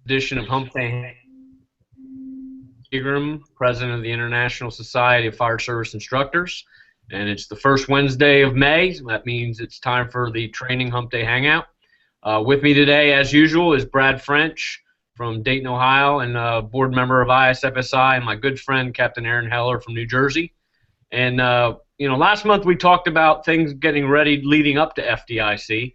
Edition of Humpday Pegram, president of the International Society of Fire Service Instructors, and it's the first Wednesday of May, so that means it's time for the Training Humpday Hangout. With me today, as usual, is Brad French from Dayton, Ohio, and a board member of ISFSI, and my good friend, Captain Aaron Heller from New Jersey. And, last month we talked about things getting ready leading up to FDIC.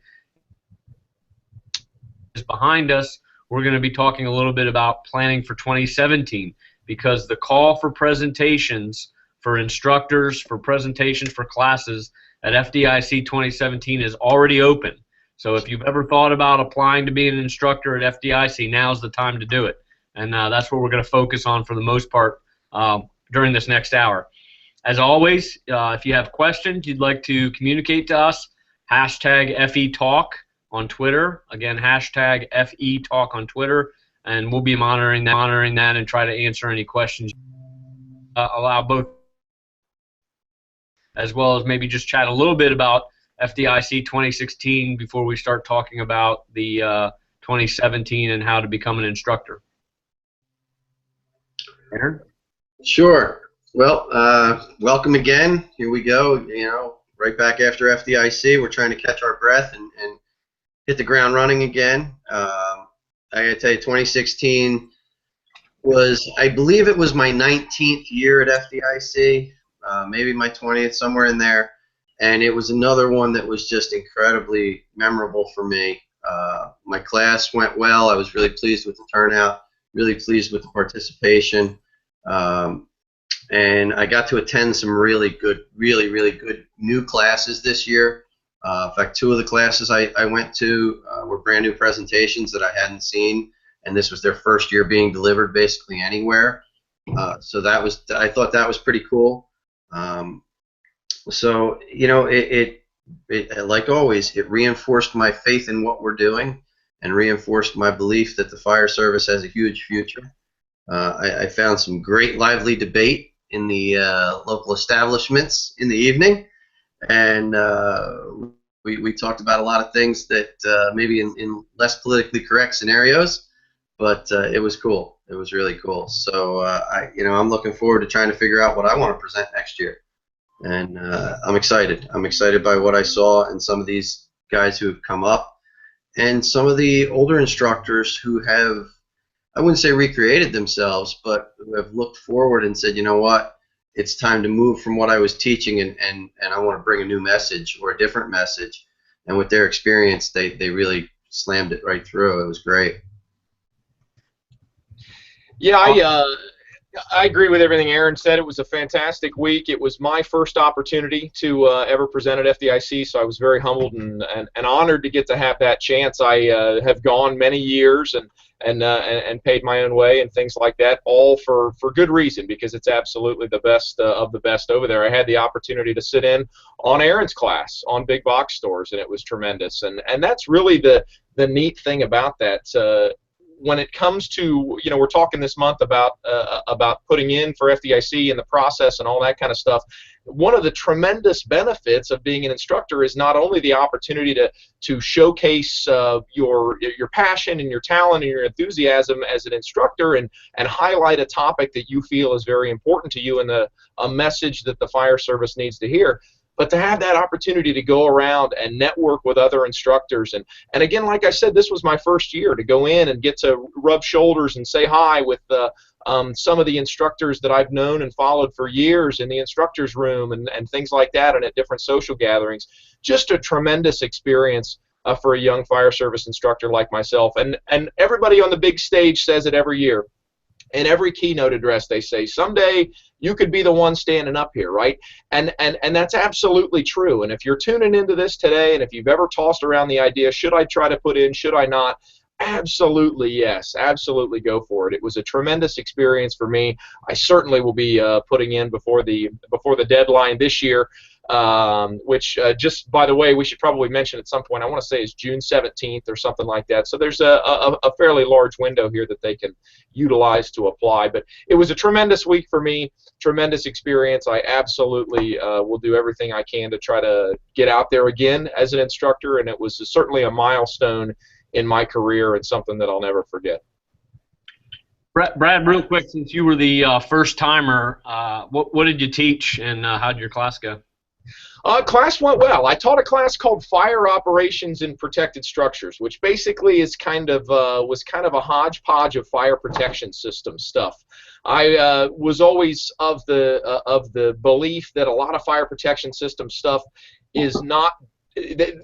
Behind us, we're going to be talking a little bit about planning for 2017, because the call for presentations for instructors, for presentations for classes at FDIC 2017 is already open. So if you've ever thought about applying to be an instructor at FDIC, now's the time to do it. And that's what we're going to focus on for the most part during this next hour. As always, if you have questions you'd like to communicate to us, hashtag FETalk on Twitter. Again, hashtag FETalk on Twitter, and we'll be monitoring that and try to answer any questions. Allow both, as well as maybe just chat a little bit about FDIC 2016 before we start talking about the 2017 and how to become an instructor. Aaron? Sure. Well, welcome again. Here we go. Right back after FDIC. We're trying to catch our breath and hit the ground running again. I gotta tell you, 2016 was, I believe it was my 19th year at FDIC, maybe my 20th, somewhere in there. And it was another one that was just incredibly memorable for me. My class went well. I was really pleased with the turnout, really pleased with the participation. And I got to attend some really good new classes this year. In fact, two of the classes I went to were brand new presentations that I hadn't seen, and this was their first year being delivered basically anywhere. So I thought that was pretty cool. So it like always, it reinforced my faith in what we're doing and reinforced my belief that the fire service has a huge future. I found some great lively debate in the local establishments in the evening, and we talked about a lot of things that maybe in less politically correct scenarios, but it was cool. It was really cool. So I'm looking forward to trying to figure out what I want to present next year. And I'm excited. I'm excited by what I saw and some of these guys who have come up, and some of the older instructors who have, I wouldn't say recreated themselves, but who have looked forward and said, you know what, it's time to move from what I was teaching, and I want to bring a new message or a different message. And with their experience, they really slammed it right through. It was great. Yeah, I agree with everything Aaron said. It was a fantastic week. It was my first opportunity to ever present at FDIC, so I was very humbled and honored to get to have that chance. I have gone many years and paid my own way and things like that, all for good reason, because it's absolutely the best of the best over there. I had the opportunity to sit in on Aaron's class on big box stores, and it was tremendous. And that's really the neat thing about that. When it comes to, we're talking this month about putting in for FDIC and the process and all that kind of stuff. One of the tremendous benefits of being an instructor is not only the opportunity to showcase your passion and your talent and your enthusiasm as an instructor and highlight a topic that you feel is very important to you and a message that the fire service needs to hear, but to have that opportunity to go around and network with other instructors. And again, like I said, this was my first year to go in and get to rub shoulders and say hi with some of the instructors that I've known and followed for years in the instructors room and things like that, and at different social gatherings. Just a tremendous experience for a young fire service instructor like myself. And everybody on the big stage says it every year. In every keynote address, they say, someday you could be the one standing up here, right? And that's absolutely true. And if you're tuning into this today, and if you've ever tossed around the idea, should I try to put in, should I not? Absolutely yes. Absolutely go for it. It was a tremendous experience for me. I certainly will be putting in before the deadline this year. which just by the way, we should probably mention at some point. I want to say is June 17th or something like that. So there's a fairly large window here that they can utilize to apply. But it was a tremendous week for me, tremendous experience. I absolutely will do everything I can to try to get out there again as an instructor, and it was certainly a milestone in my career and something that I'll never forget. Brad, real quick, since you were the first timer, what did you teach, and how did your class go? Class went well. I taught a class called Fire Operations in Protected Structures, which basically is was kind of a hodgepodge of fire protection system stuff. I was always of the belief that a lot of fire protection system stuff is not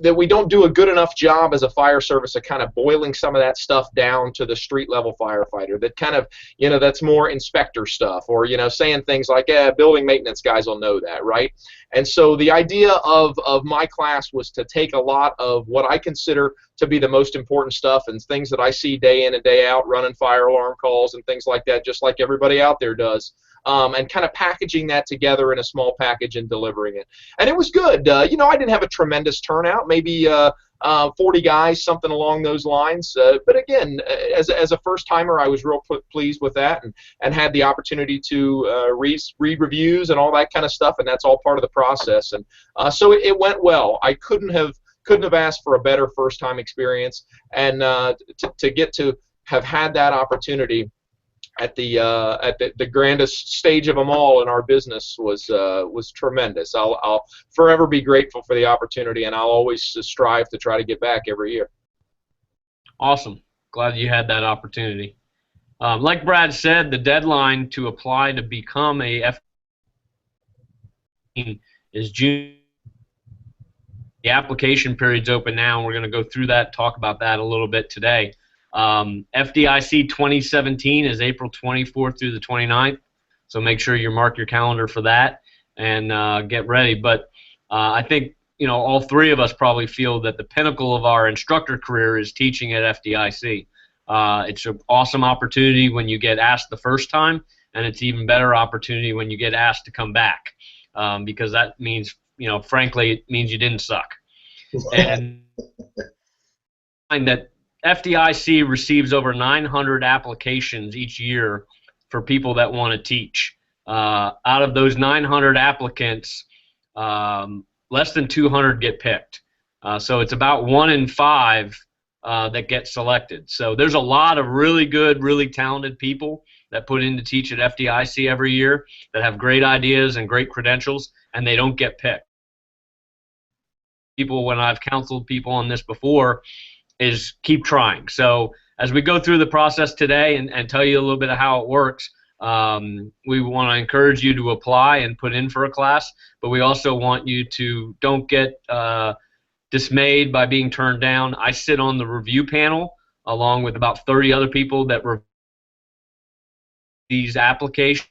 that we don't do a good enough job as a fire service of kind of boiling some of that stuff down to the street level firefighter. That kind of, that's more inspector stuff, or, saying things like, building maintenance guys will know that, right? And so the idea of my class was to take a lot of what I consider to be the most important stuff and things that I see day in and day out, running fire alarm calls and things like that, just like everybody out there does. And kind of packaging that together in a small package and delivering it. And it was good. I didn't have a tremendous turnout, maybe 40 guys, something along those lines. But again, as a first-timer, I was real pleased with that, and had the opportunity to read reviews and all that kind of stuff, and that's all part of the process. And so it went well. I couldn't have asked for a better first-time experience, and to get to have had that opportunity at the grandest stage of them all in our business was tremendous. I'll forever be grateful for the opportunity, and I'll always strive to try to get back every year. Awesome. Glad you had that opportunity. Like Brad said, the deadline to apply to become a FDIC is June. The application period's open now, and we're going to go through that, talk about that a little bit today. FDIC 2017 is April 24th through the 29th, so make sure you mark your calendar for that and get ready. But I think all three of us probably feel that the pinnacle of our instructor career is teaching at FDIC. It's an awesome opportunity when you get asked the first time, and it's even better opportunity when you get asked to come back, because that means, frankly, it means you didn't suck. And find that FDIC receives over 900 applications each year for people that want to teach. Out of those 900 applicants, less than 200 get picked. So it's about 1 in 5 that get selected. So there's a lot of really good, really talented people that put in to teach at FDIC every year that have great ideas and great credentials, and they don't get picked. People, when I've counseled people on this before, is keep trying. So as we go through the process today and tell you a little bit of how it works, we want to encourage you to apply and put in for a class, but we also want you to don't get dismayed by being turned down. I sit on the review panel along with about 30 other people that review these applications.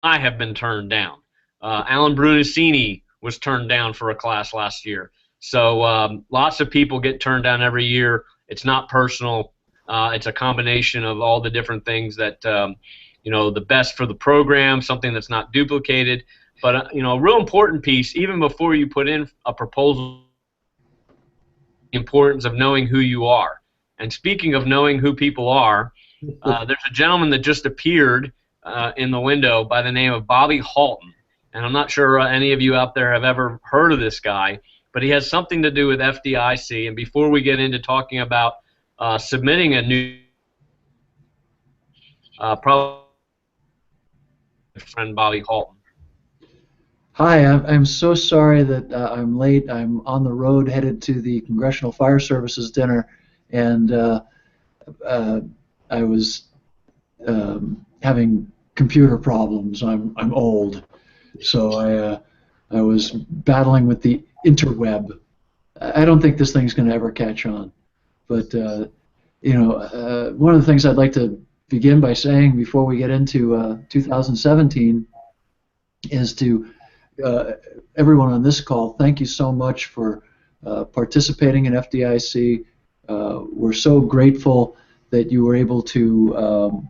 I have been turned down. Alan Brunacini was turned down for a class last year. So lots of people get turned down every year. It's not personal. It's a combination of all the different things that, the best for the program, something that's not duplicated. But, a real important piece, even before you put in a proposal, the importance of knowing who you are. And speaking of knowing who people are, there's a gentleman that just appeared in the window by the name of Bobby Halton. And I'm not sure any of you out there have ever heard of this guy, but he has something to do with FDIC. And before we get into talking about submitting a new probably friend Bobby Halton. Hi, I'm so sorry that I'm late. I'm on the road headed to the Congressional Fire Services dinner, and I was having computer problems. I'm old, so I was battling with the interweb. I don't think this thing's going to ever catch on, but one of the things I'd like to begin by saying before we get into 2017 is to everyone on this call, thank you so much for participating in FDIC. We're so grateful that you were able to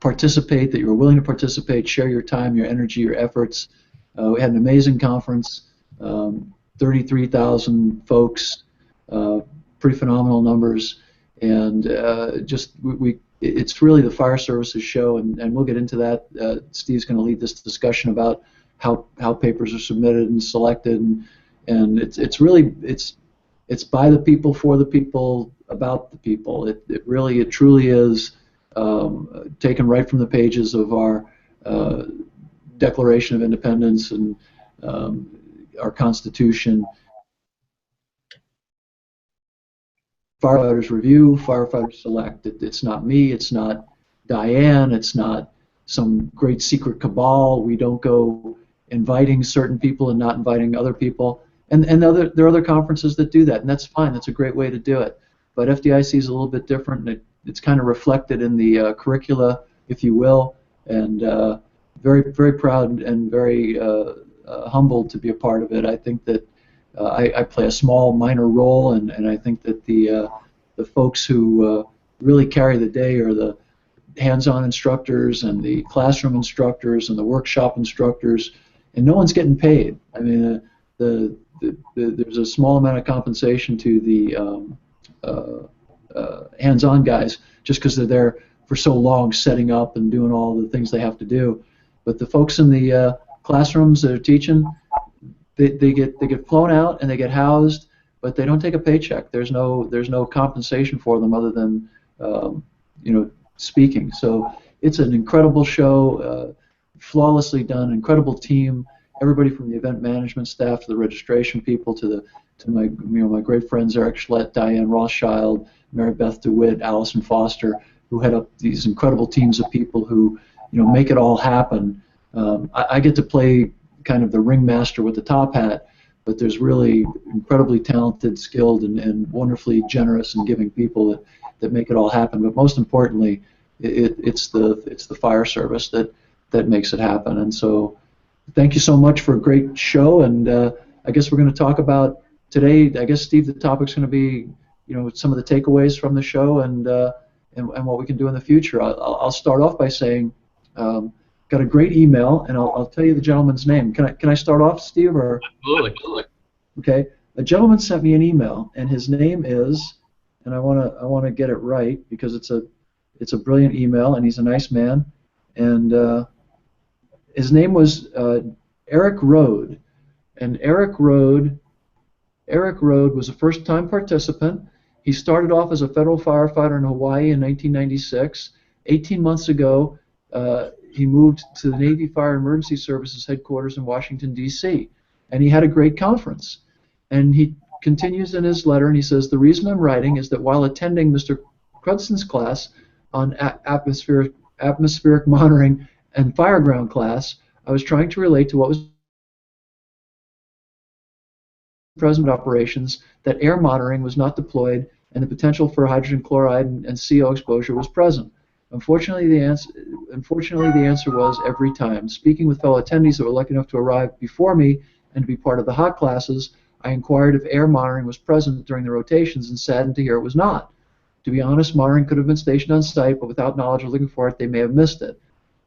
participate, that you were willing to participate, share your time, your energy, your efforts. We had an amazing conference, 33,000 folks, pretty phenomenal numbers, and it's really the fire services show, and we'll get into that. Steve's going to lead this discussion about how papers are submitted and selected, and it's by the people, for the people, about the people. It truly is taken right from the pages of our Declaration of Independence and our Constitution. Firefighters review, firefighters select. It's not me, it's not Dianne, it's not some great secret cabal. We don't go inviting certain people and not inviting other people. And there are other conferences that do that, and that's fine. That's a great way to do it. But FDIC is a little bit different, and it's kind of reflected in the curricula, if you will, and very, very proud and very humbled to be a part of it. I think that I play a small, minor role, and I think that the folks who really carry the day are the hands-on instructors and the classroom instructors and the workshop instructors, and no one's getting paid. I mean, there's a small amount of compensation to the hands-on guys just because they're there for so long setting up and doing all the things they have to do. But the folks in the classrooms that are teaching, they get flown out and they get housed, but they don't take a paycheck. There's no compensation for them other than speaking. So it's an incredible show, flawlessly done, incredible team. Everybody from the event management staff to the registration people to my great friends Eric Schlett, Dianne Rothschild, Mary Beth DeWitt, Allison Foster, who head up these incredible teams of people who make it all happen. I get to play kind of the ringmaster with the top hat, but there's really incredibly talented, skilled, and wonderfully generous and giving people that make it all happen. But most importantly, it's the fire service that makes it happen. And so, thank you so much for a great show. And I guess we're going to talk about today. I guess, Steve, the topic's going to be some of the takeaways from the show and what we can do in the future. I'll start off by saying. Got a great email, and I'll tell you the gentleman's name. Can I start off, Steve? Or Absolutely. Okay. A gentleman sent me an email, and his name is, and I want to get it right because it's a brilliant email, and he's a nice man, and his name was Eric Rode, and Eric Rode was a first-time participant. He started off as a federal firefighter in Hawaii in 1996. 18 months ago. He moved to the Navy Fire Emergency Services headquarters in Washington, D.C., and he had a great conference. And he continues in his letter, and he says, the reason I'm writing is that while attending Mr. Crudson's class on atmospheric monitoring and fireground class, I was trying to relate to what was present operations, that air monitoring was not deployed, and the potential for hydrogen chloride and CO exposure was present. Unfortunately, the answer was every time. Speaking with fellow attendees that were lucky enough to arrive before me and to be part of the hot classes, I inquired if air monitoring was present during the rotations and saddened to hear it was not. To be honest, monitoring could have been stationed on site, but without knowledge or looking for it, they may have missed it.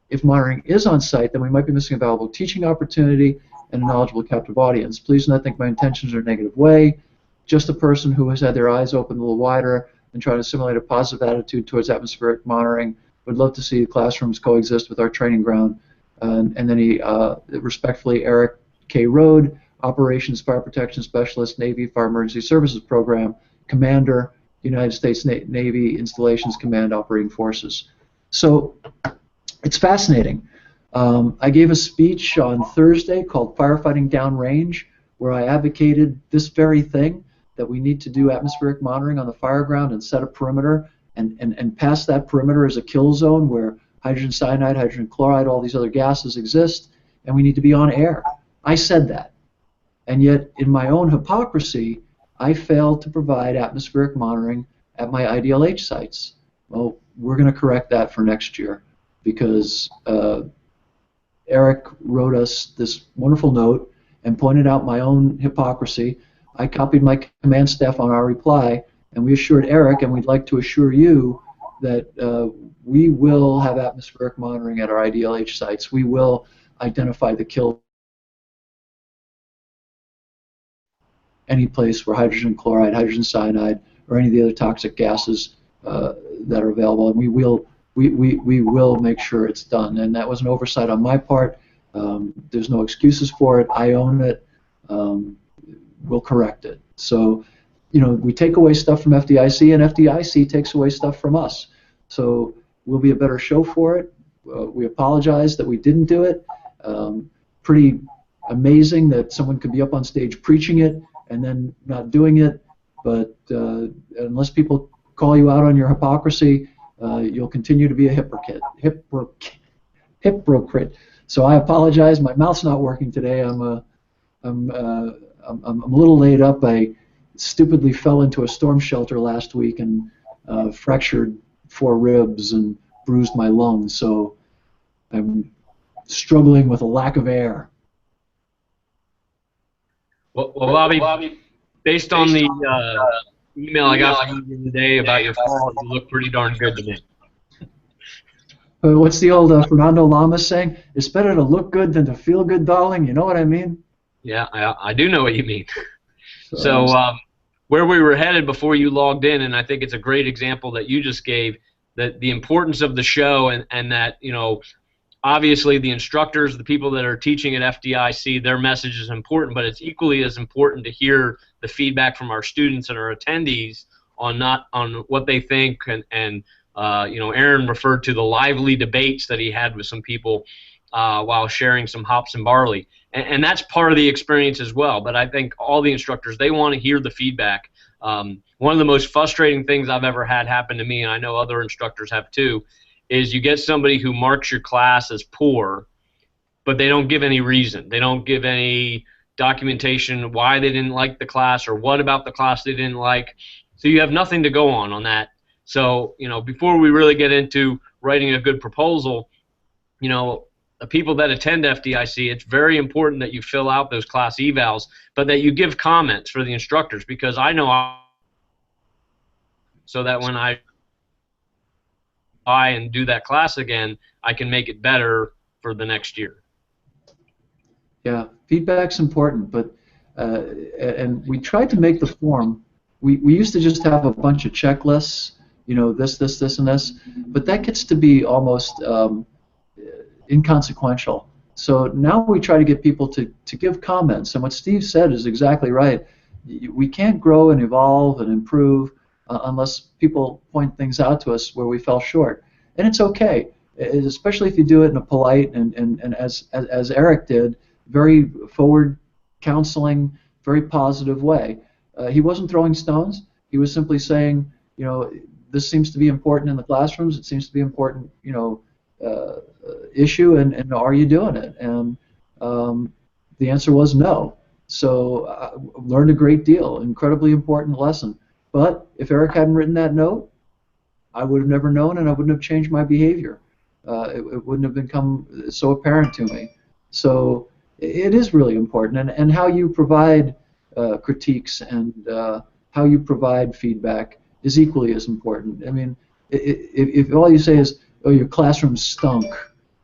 If monitoring is on site, then we might be missing a valuable teaching opportunity and a knowledgeable captive audience. Please do not think my intentions are a negative way. Just a person who has had their eyes open a little wider and try to simulate a positive attitude towards atmospheric monitoring. Would love to see the classrooms coexist with our training ground. And then he, respectfully, Eric K. Rode, Operations Fire Protection Specialist, Navy Fire Emergency Services Program, Commander, United States Navy Installations Command Operating Forces. So it's fascinating. I gave a speech on Thursday called Firefighting Downrange, where I advocated this very thing, that we need to do atmospheric monitoring on the fire ground and set a perimeter, and past that perimeter is a kill zone where hydrogen cyanide, hydrogen chloride, all these other gases exist, and we need to be on air. I said that. And yet, in my own hypocrisy, I failed to provide atmospheric monitoring at my IDLH sites. Well, we're going to correct that for next year because Eric wrote us this wonderful note and pointed out my own hypocrisy. I copied my command staff on our reply, and we assured Eric, and we'd like to assure you, that we will have atmospheric monitoring at our IDLH sites. We will identify the kill any place where hydrogen chloride, hydrogen cyanide, or any of the other toxic gases that are available, and we will make sure it's done. And that was an oversight on my part. There's no excuses for it. I own it. We'll correct it. So, we take away stuff from FDIC, and FDIC takes away stuff from us. So we'll be a better show for it. We apologize that we didn't do it. Pretty amazing that someone could be up on stage preaching it and then not doing it. But unless people call you out on your hypocrisy, you'll continue to be a hypocrite. So I apologize. My mouth's not working today. I'm a little laid up. I stupidly fell into a storm shelter last week and fractured 4 ribs and bruised my lungs. So I'm struggling with a lack of air. Well, Bobby, based on the email I got from you today about your fall, you look pretty darn good to me. What's the old Fernando Lamas saying? It's better to look good than to feel good, darling. You know what I mean? Yeah, I do know what you mean. So where we were headed before you logged in, and I think it's a great example that you just gave, that the importance of the show, and that, obviously the instructors, the people that are teaching at FDIC, their message is important, but it's equally as important to hear the feedback from our students and our attendees on what they think, and Aaron referred to the lively debates that he had with some people while sharing some hops and barley, and that's part of the experience as well. But I think all the instructors, they want to hear the feedback. One of the most frustrating things I've ever had happen to me, and I know other instructors have too, is you get somebody who marks your class as poor, but they don't give any reason. They don't give any documentation why they didn't like the class or what about the class they didn't like. So you have nothing to go on that. So, before we really get into writing a good proposal, the people that attend FDIC, it's very important that you fill out those class evals, but that you give comments for the instructors, because I know so that when I and do that class again, I can make it better for the next year. Yeah, feedback's important, but and we tried to make the form. We used to just have a bunch of checklists, this, and this, but that gets to be almost inconsequential. So now we try to get people to give comments, and what Steve said is exactly right. We can't grow and evolve and improve unless people point things out to us where we fell short. And it's okay, especially if you do it in a polite and as Eric did, very forward counseling, very positive way. He wasn't throwing stones. He was simply saying, this seems to be important in the classrooms. It seems to be important, issue, and are you doing it? And the answer was no. So I learned a great deal, incredibly important lesson. But if Eric hadn't written that note, I would have never known, and I wouldn't have changed my behavior. It wouldn't have become so apparent to me. So it is really important, and how you provide critiques and how you provide feedback is equally as important. I mean, if all you say is, "Oh, your classroom stunk,"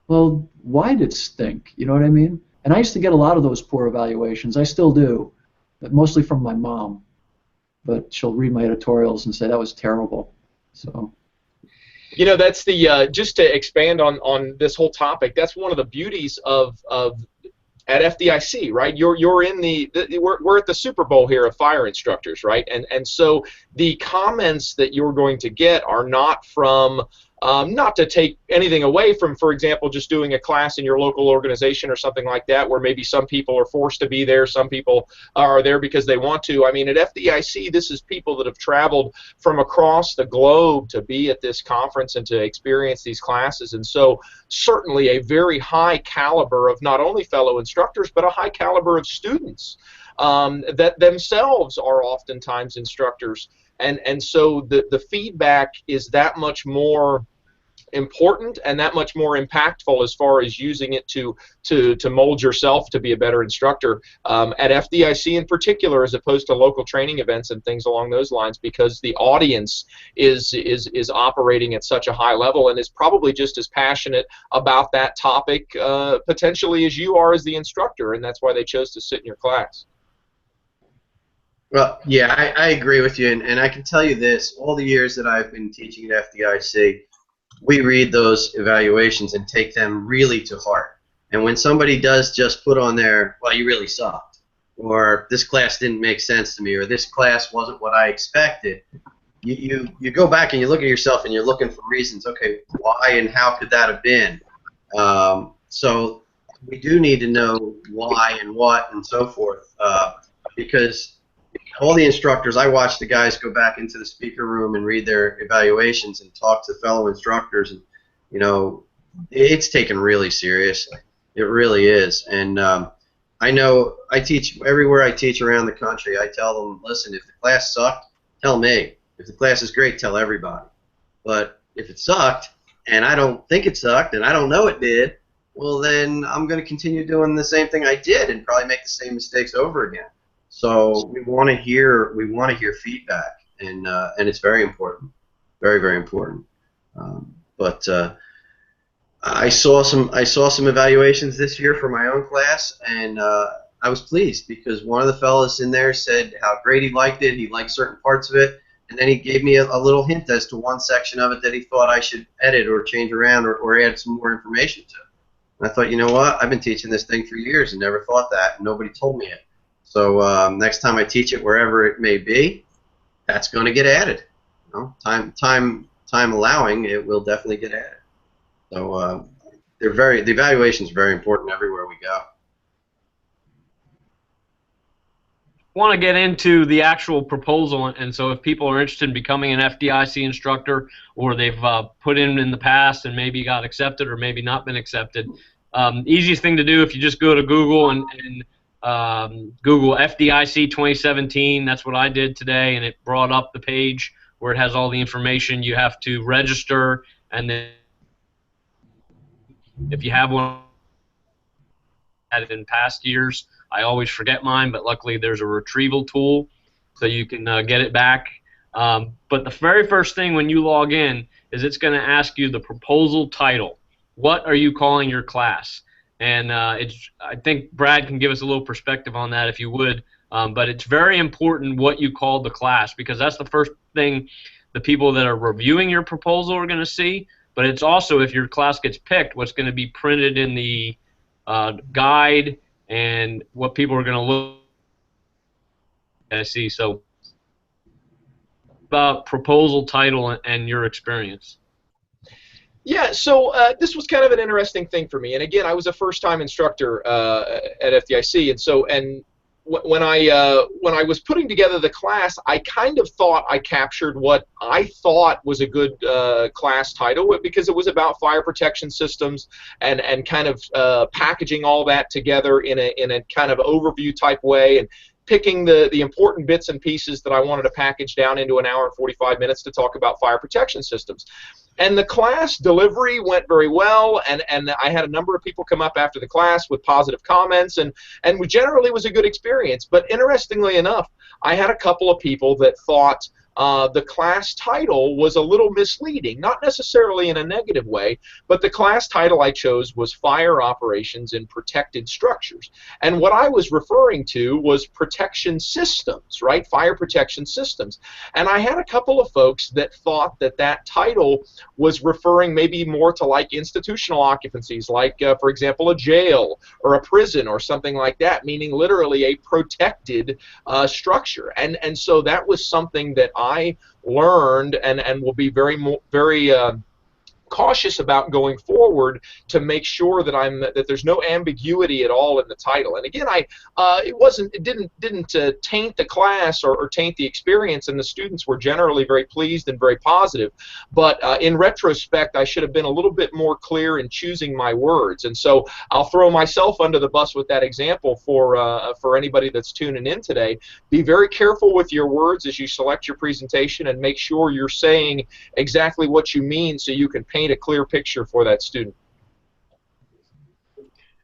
well, why did it stink? You know what I mean? And I used to get a lot of those poor evaluations. I still do, but mostly from my mom. But she'll read my editorials and say that was terrible. So, that's the just to expand on this whole topic. That's one of the beauties of at FDIC, right? You're in we're at the Super Bowl here of fire instructors, right? And so the comments that you're going to get are not from not to take anything away from, for example, just doing a class in your local organization or something like that, where maybe some people are forced to be there, some people are there because they want to. I mean, at FDIC, this is people that have traveled from across the globe to be at this conference and to experience these classes, and so certainly a very high caliber of not only fellow instructors, but a high caliber of students that themselves are oftentimes instructors. And so the feedback is that much more important and that much more impactful as far as using it to mold yourself to be a better instructor at FDIC in particular, as opposed to local training events and things along those lines, because the audience is operating at such a high level and is probably just as passionate about that topic potentially as you are as the instructor, and that's why they chose to sit in your class. Well, yeah, I agree with you, and I can tell you this: all the years that I've been teaching at FDIC, we read those evaluations and take them really to heart. And when somebody does just put on there, well, you really sucked, or this class didn't make sense to me, or this class wasn't what I expected, you go back and you look at yourself and you're looking for reasons. Okay, why and how could that have been? So we do need to know why and what and so forth, because all the instructors, I watch the guys go back into the speaker room and read their evaluations and talk to fellow instructors, and it's taken really seriously. It really is. And I know I teach everywhere I teach around the country. I tell them, listen, if the class sucked, tell me. If the class is great, tell everybody. But if it sucked and I don't think it sucked and I don't know it did, well, then I'm going to continue doing the same thing I did and probably make the same mistakes over again. So we want to hear feedback, and it's very important, very, very important. But I saw some evaluations this year for my own class, and I was pleased because one of the fellows in there said how great he liked it. He liked certain parts of it, and then he gave me a little hint as to one section of it that he thought I should edit or change around or add some more information to. And I thought, you know what? I've been teaching this thing for years and never thought that, and nobody told me it. So next time I teach it, wherever it may be, that's going to get added. Time allowing, it will definitely get added. So the evaluation is very important everywhere we go. Want to get into the actual proposal, and so if people are interested in becoming an FDIC instructor, or they've put in the past and maybe got accepted or maybe not been accepted, easiest thing to do if you just go to Google and Google FDIC 2017. That's what I did today, and it brought up the page where it has all the information. You have to register, and then if you have one in past years, I always forget mine, but luckily there's a retrieval tool so you can get it back. But the very first thing when you log in is it's going to ask you the proposal title. What are you calling your class? And I think Brad can give us a little perspective on that if you would. But it's very important what you call the class, because that's the first thing the people that are reviewing your proposal are going to see. But it's also, if your class gets picked, what's going to be printed in the guide and what people are going to look at. See, so about proposal title and your experience. Yeah, so this was kind of an interesting thing for me, and again, I was a first-time instructor at FDIC, and when I was putting together the class, I kind of thought I captured what I thought was a good class title, because it was about fire protection systems and kind of packaging all that together in a kind of overview type way, and picking the important bits and pieces that I wanted to package down into an hour and 45 minutes to talk about fire protection systems. And the class delivery went very well, and I had a number of people come up after the class with positive comments, and we generally was a good experience. But interestingly enough, I had a couple of people that thought the class title was a little misleading, not necessarily in a negative way, but the class title I chose was Fire Operations in Protected Structures. And what I was referring to was protection systems, right? Fire protection systems. And I had a couple of folks that thought that that title was referring maybe more to like institutional occupancies, like, for example, a jail or a prison or something like that, meaning literally a protected structure. And so that was something that I learned and will be very cautious about going forward to make sure that there's no ambiguity at all in the title. And again, it didn't taint the class or taint the experience, and the students were generally very pleased and very positive. But in retrospect, I should have been a little bit more clear in choosing my words. And so I'll throw myself under the bus with that example for anybody that's tuning in today. Be very careful with your words as you select your presentation, and make sure you're saying exactly what you mean so you can paint a clear picture for that student.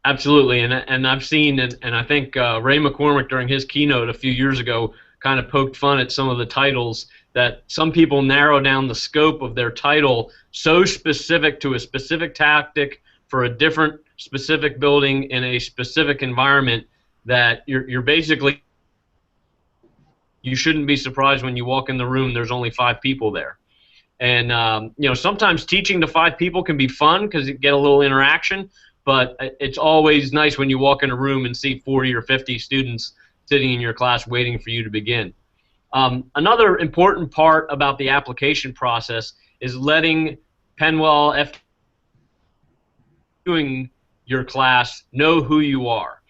Absolutely, and I've seen, and I think Ray McCormick during his keynote a few years ago kind of poked fun at some of the titles, that some people narrow down the scope of their title so specific to a specific tactic for a different specific building in a specific environment that you're basically you shouldn't be surprised when you walk in the room there's only 5 people there. And you know, sometimes teaching to 5 people can be fun because you get a little interaction, but it's always nice when you walk in a room and see 40 or 50 students sitting in your class waiting for you to begin. Another important part about the application process is letting Penwell doing your class know who you are.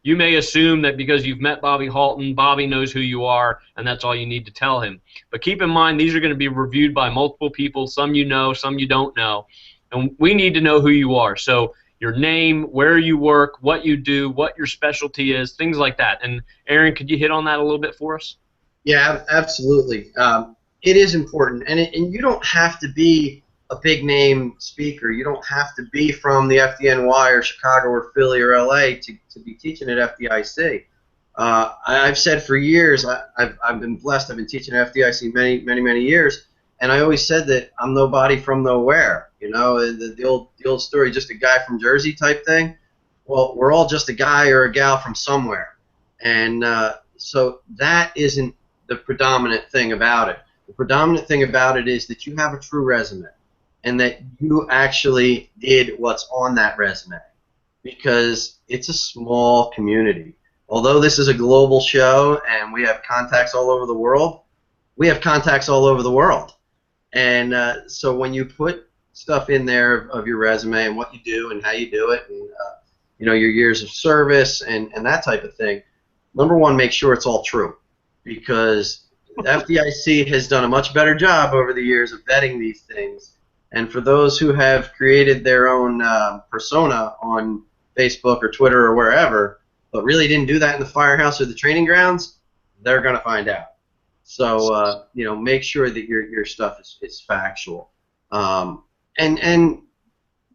You may assume that because you've met Bobby Halton, Bobby knows who you are, and that's all you need to tell him. But keep in mind, these are going to be reviewed by multiple people, some you know, some you don't know, and we need to know who you are. So your name, where you work, what you do, what your specialty is, things like that. And Aaron, could you hit on that a little bit for us? Yeah, absolutely. It is important, and you don't have to be a big name speaker. You don't have to be from the FDNY or Chicago or Philly or LA to be teaching at FDIC. I've said for years, I've been blessed. I've been teaching at FDIC many years, and I always said that I'm nobody from nowhere. You know, the old story, just a guy from Jersey type thing. Well, we're all just a guy or a gal from somewhere, and so that isn't the predominant thing about it. The predominant thing about it is that you have a true resume, and that you actually did what's on that resume, because it's a small community. Although this is a global show and we have contacts all over the world, we have contacts all over the world. And so when you put stuff in there of your resume and what you do and how you do it, and you know, your years of service and that type of thing, number one, make sure it's all true, because the FDIC has done a much better job over the years of vetting these things. And for those who have created their own persona on Facebook or Twitter or wherever, but really didn't do that in the firehouse or the training grounds, they're going to find out. So you know, make sure that your stuff is factual, and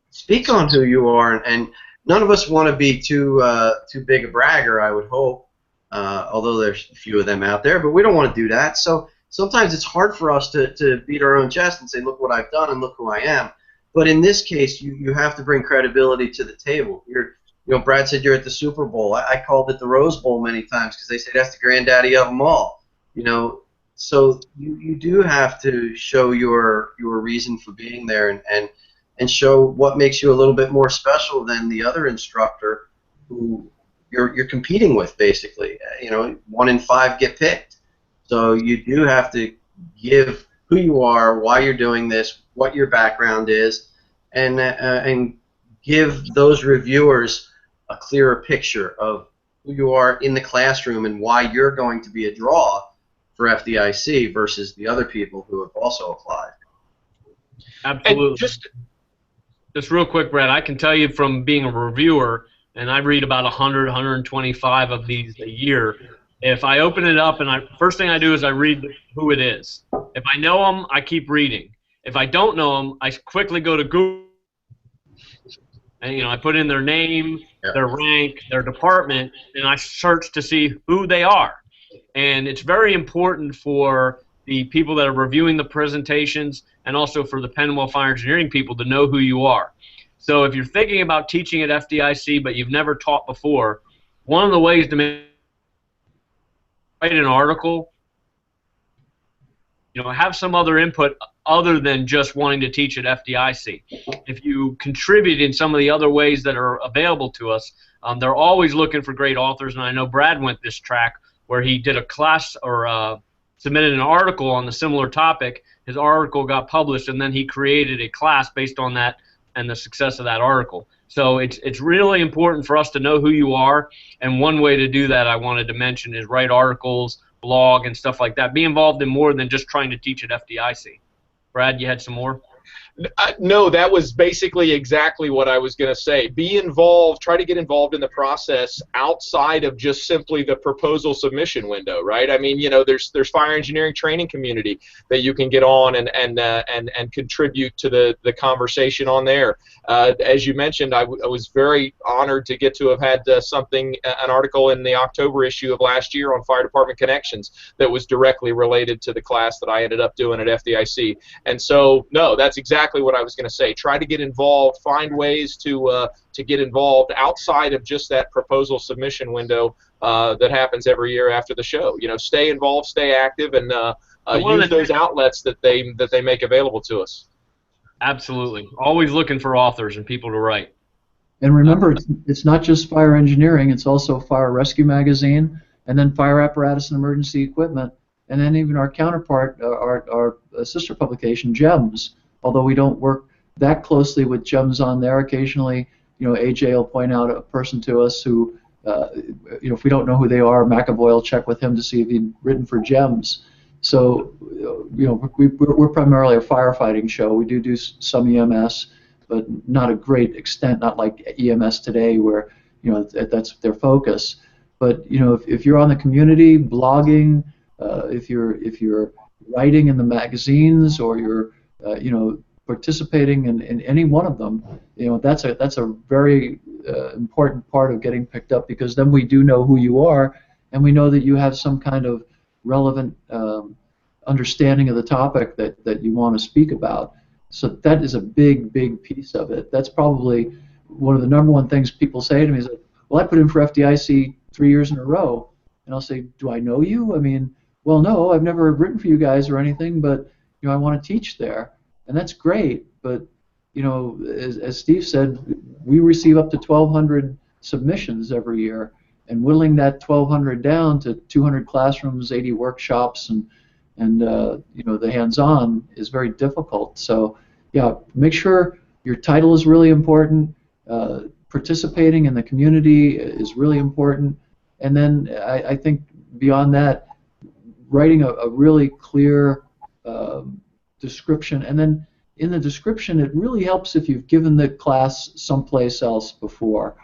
speak on who you are. And none of us want to be too big a bragger, I would hope, although there's a few of them out there. But we don't want to do that. So sometimes it's hard for us to beat our own chest and say, look what I've done and look who I am. But in this case, you have to bring credibility to the table. You know, Brad said you're at the Super Bowl. I called it the Rose Bowl many times because they say that's the granddaddy of them all. You know, so you do have to show your reason for being there and show what makes you a little bit more special than the other instructor who you're competing with, basically. You know, 1 in 5 get picked. So you do have to give who you are, why you're doing this, what your background is, and give those reviewers a clearer picture of who you are in the classroom and why you're going to be a draw for FDIC versus the other people who have also applied. Absolutely. And just real quick, Brad, I can tell you from being a reviewer, and I read about 100, 125 of these a year. If I open it up and first thing I do is I read who it is. If I know them, I keep reading. If I don't know them, I quickly go to Google, and I put in their name, their rank, their department, and I search to see who they are. And it's very important for the people that are reviewing the presentations and also for the Penwell Fire Engineering people to know who you are. So if you're thinking about teaching at FDIC but you've never taught before, one of the ways to write an article, have some other input other than just wanting to teach at FDIC. If you contribute in some of the other ways that are available to us, they're always looking for great authors, and I know Brad went this track where he did a class or submitted an article on the similar topic. His article got published, and then he created a class based on that and the success of that article. So it's really important for us to know who you are, and one way to do that I wanted to mention is write articles, blog, and stuff like that. Be involved in more than just trying to teach at FDIC. Brad, you had some more? No, that was basically exactly what I was going to say. Be involved, try to get involved in the process outside of just simply the proposal submission window, right? I mean, there's fire engineering training community that you can get on and contribute to the conversation on there. As you mentioned, I was very honored to get to have had an article in the October issue of last year on Fire Department Connections that was directly related to the class that I ended up doing at FDIC. And so, no, that's that's exactly what I was going to say. Try to get involved. Find ways to get involved outside of just that proposal submission window that happens every year after the show. You know, stay involved, stay active, and use those outlets that they make available to us. Absolutely. Always looking for authors and people to write. And remember, it's not just fire engineering, it's also Fire Rescue Magazine, and then Fire Apparatus and Emergency Equipment, and then even our counterpart, our sister publication, GEMS. Although we don't work that closely with GEMS on there, occasionally, you know, AJ will point out a person to us who, you know, if we don't know who they are, McAvoy will check with him to see if he'd written for GEMS. So, you know, we're primarily a firefighting show. We do some EMS, but not a great extent, not like EMS today where, you know, that's their focus. But, you know, if you're on the community, blogging, if you're writing in the magazines, or you're, you know, participating in any one of them, you know, that's a very important part of getting picked up, because then we do know who you are, and we know that you have some kind of relevant understanding of the topic that you want to speak about. So that is a big piece of it. That's probably one of the #1 things people say to me is, well, I put in for FDIC 3 years in a row. And I'll say, do I know you? I mean, well, no, I've never written for you guys or anything, but, you know, I want to teach there. And that's great, but, you know, as Steve said, we receive up to 1,200 submissions every year, and whittling that 1,200 down to 200 classrooms, 80 workshops, and you know, the hands-on is very difficult. So, yeah, make sure your title is really important. Participating in the community is really important. And then I think beyond that, writing a really clear description. And then in the description, it really helps if you've given the class someplace else before.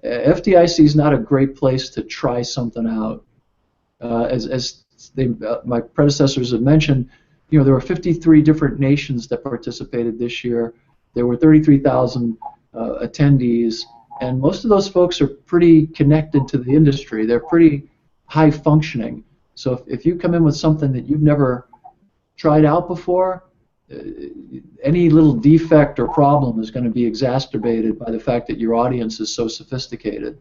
FDIC is not a great place to try something out. As my predecessors have mentioned, you know, there were 53 different nations that participated this year. There were 33,000 attendees, and most of those folks are pretty connected to the industry. They're pretty high functioning. So if you come in with something that you've never tried out before, any little defect or problem is going to be exacerbated by the fact that your audience is so sophisticated.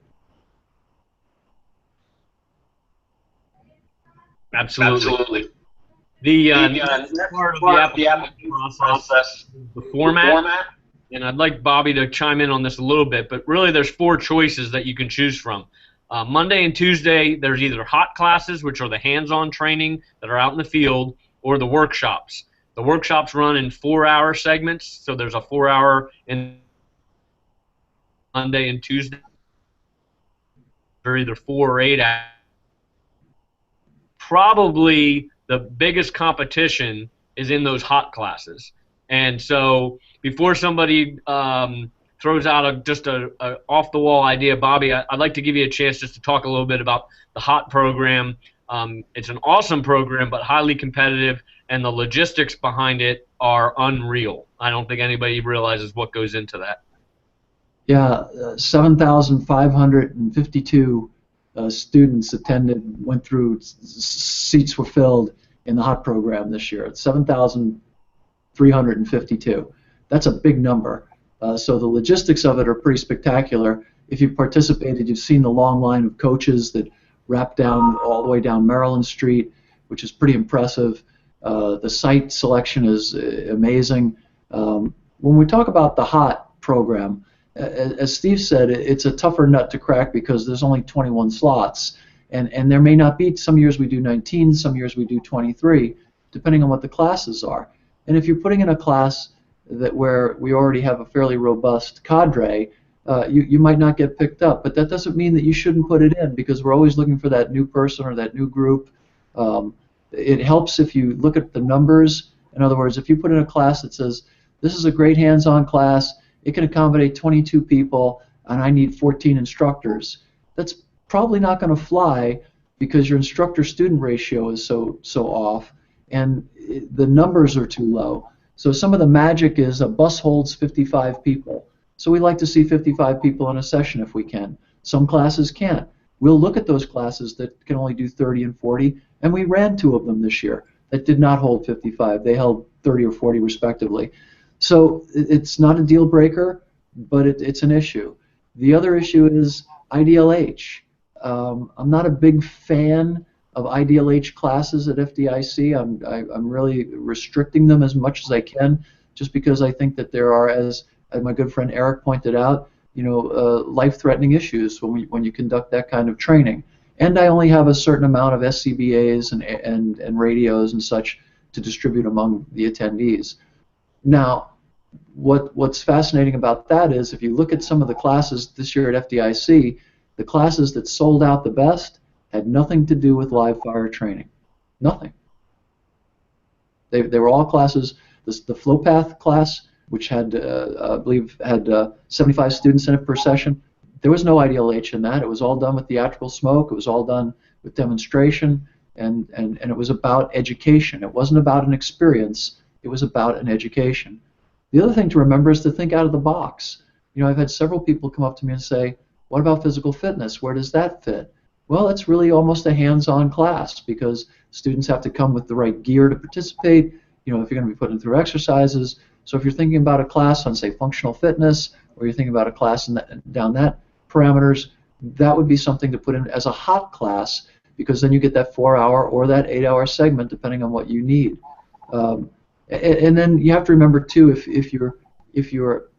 Absolutely. The part of the application process, the format, and I'd like Bobby to chime in on this a little bit, but really there's 4 choices that you can choose from. Monday and Tuesday, there's either hot classes, which are the hands-on training that are out in the field, or the workshops. The workshops run in 4-hour segments, so there's a 4-hour in Monday and Tuesday. They're either 4 or 8 hours. Probably the biggest competition is in those hot classes. And so before somebody throws out just a off-the-wall idea, Bobby, I'd like to give you a chance just to talk a little bit about the hot program. It's an awesome program, but highly competitive, and the logistics behind it are unreal. I don't think anybody realizes what goes into that. Yeah, 7,552 students attended, went through, seats were filled in the hot program this year. It's 7,352. That's a big number. So the logistics of it are pretty spectacular. If you've participated, you've seen the long line of coaches that wrap down all the way down Maryland Street, which is pretty impressive. The site selection is amazing. When we talk about the hot program, as Steve said, it's a tougher nut to crack because there's only 21 slots, and there may not be. Some years we do 19, some years we do 23, depending on what the classes are. And if you're putting in a class where we already have a fairly robust cadre, you might not get picked up, but that doesn't mean that you shouldn't put it in, because we're always looking for that new person or that new group. It helps if you look at the numbers. In other words, if you put in a class that says, this is a great hands-on class, it can accommodate 22 people, and I need 14 instructors. That's probably not going to fly because your instructor-student ratio is so off, and the numbers are too low. So some of the magic is a bus holds 55 people. So we like to see 55 people in a session if we can. Some classes can't. We'll look at those classes that can only do 30 and 40, and we ran 2 of them this year that did not hold 55. They held 30 or 40 respectively. So it's not a deal breaker, but it's an issue. The other issue is IDLH. I'm not a big fan of IDLH classes at FDIC. I'm really restricting them as much as I can, just because I think that there are, as my good friend Eric pointed out, life-threatening issues when you conduct that kind of training. And I only have a certain amount of SCBAs and radios and such to distribute among the attendees. Now, what's fascinating about that is if you look at some of the classes this year at FDIC, the classes that sold out the best had nothing to do with live fire training. Nothing. They were all classes. The flow path class, which had, I believe, had 75 students in it per session, there was no IDLH in that. It was all done with theatrical smoke. It was all done with demonstration, and it was about education. It wasn't about an experience. It was about an education. The other thing to remember is to think out of the box. I've had several people come up to me and say, what about physical fitness? Where does that fit? Well, it's really almost a hands-on class because students have to come with the right gear to participate, if you're going to be putting through exercises. So if you're thinking about a class on, say, functional fitness, or you're thinking about a class down that parameters, that would be something to put in as a hot class, because then you get that 4-hour or that 8-hour segment depending on what you need. And then you have to remember too, if you're